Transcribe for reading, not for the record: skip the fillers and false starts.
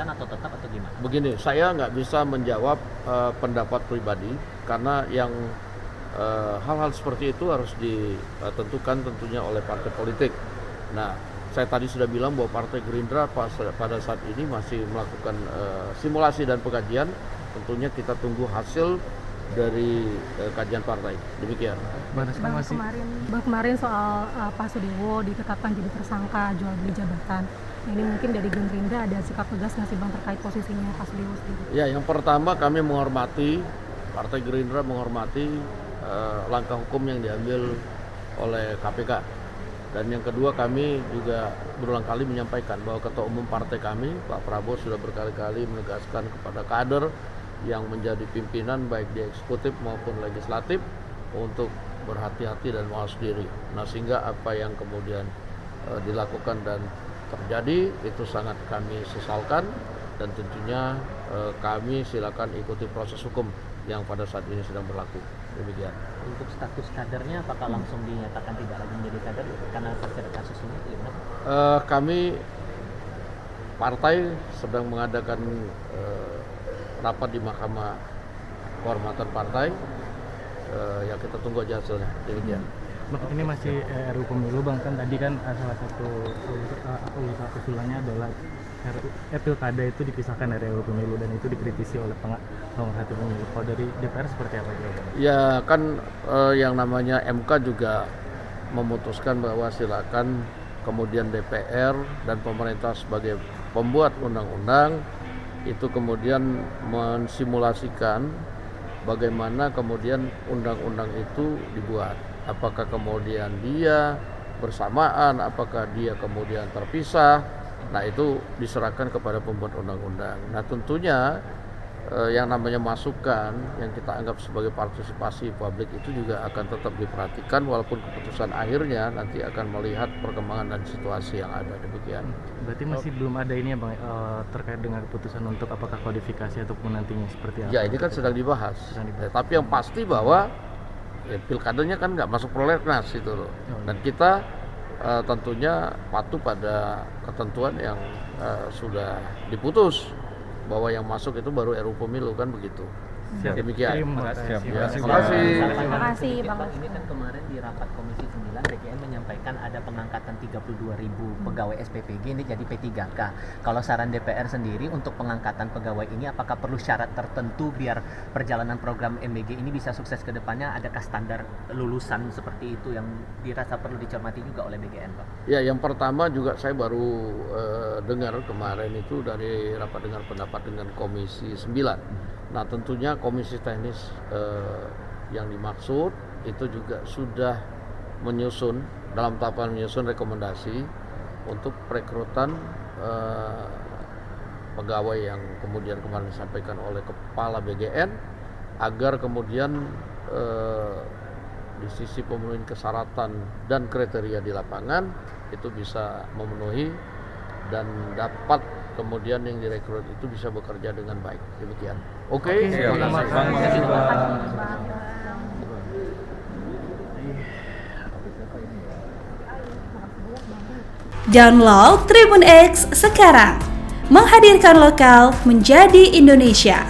diberhentikan atau tetap atau gimana? Begini, saya nggak bisa menjawab pendapat pribadi karena yang hal-hal seperti itu harus ditentukan tentunya oleh partai politik. Nah, saya tadi sudah bilang bahwa Partai Gerindra pada saat ini masih melakukan simulasi dan pengkajian. Tentunya kita tunggu hasil dari kajian partai. Demikian. Bang, kemarin soal Pak Sudewo ditetapkan jadi tersangka jual beli jabatan. Ini mungkin dari Gerindra ada sikap tegas nggak sih Bang terkait posisinya Pak Sudewo sendiri? Ya, yang pertama kami menghormati, Partai Gerindra menghormati langkah hukum yang diambil oleh KPK. Dan yang kedua, kami juga berulang kali menyampaikan bahwa Ketua Umum Partai kami, Pak Prabowo, sudah berkali-kali menegaskan kepada kader yang menjadi pimpinan baik di eksekutif maupun legislatif untuk berhati-hati dan mawas diri. Nah, sehingga apa yang kemudian dilakukan dan terjadi itu sangat kami sesalkan, dan tentunya kami silakan ikuti proses hukum yang pada saat ini sedang berlaku. Demikian. Untuk status kadernya apakah langsung dinyatakan tidak lagi menjadi kader karena terjadi kasus ini? Kami partai sedang mengadakan rapat di Mahkamah Kehormatan Partai, ya kita tunggu aja hasilnya. Demikian. Bang, ini masih RUU Pemilu Bang, kan tadi kan salah satu usulannya adalah Pilkada itu dipisahkan dari RUU Pemilu dan itu dikritisi oleh pemerhati pemilu. Kalau dari DPR seperti apa jawabannya? Ya kan yang namanya MK juga memutuskan bahwa silakan kemudian DPR dan pemerintah sebagai pembuat undang-undang itu kemudian mensimulasikan bagaimana kemudian undang-undang itu dibuat. Apakah kemudian dia bersamaan, apakah dia kemudian terpisah. Nah, itu diserahkan kepada pembuat undang-undang. Nah, tentunya yang namanya masukan yang kita anggap sebagai partisipasi publik itu juga akan tetap diperhatikan walaupun keputusan akhirnya nanti akan melihat perkembangan dan situasi yang ada. Demikian. Berarti masih belum ada ini ya Bang, terkait dengan keputusan untuk apakah kodifikasi ataupun nantinya seperti apa? Ya, ini kan sedang dibahas. Tapi yang pasti bahwa pilkadanya kan nggak masuk prolegnas itu loh. Dan kita tentunya patuh pada ketentuan yang sudah diputus, bahwa yang masuk itu baru RUU Pemilu, kan begitu. Demikian. Terima kasih. Terima kasih Bang. Ini kan kemarin di rapat Komisi 9 BGN menyampaikan ada pengangkatan 32.000 pegawai SPPG ini jadi P3K. Kalau saran DPR sendiri untuk pengangkatan pegawai ini apakah perlu syarat tertentu biar perjalanan program MBG ini bisa sukses ke depannya? Adakah standar lulusan seperti itu yang dirasa perlu dicermati juga oleh BGN, Pak? Ya, yang pertama juga saya baru dengar kemarin itu dari rapat dengar pendapat dengan Komisi 9. Nah, tentunya komisi teknis yang dimaksud itu juga sudah menyusun, dalam tahapan menyusun rekomendasi untuk perekrutan pegawai yang kemudian kemarin disampaikan oleh Kepala BGN, agar kemudian di sisi pemenuhan kesyaratan dan kriteria di lapangan itu bisa memenuhi dan dapat kemudian yang direkrut itu bisa bekerja dengan baik. Demikian. Oke. Terima kasih. Download Tribun X sekarang, menghadirkan lokal menjadi Indonesia.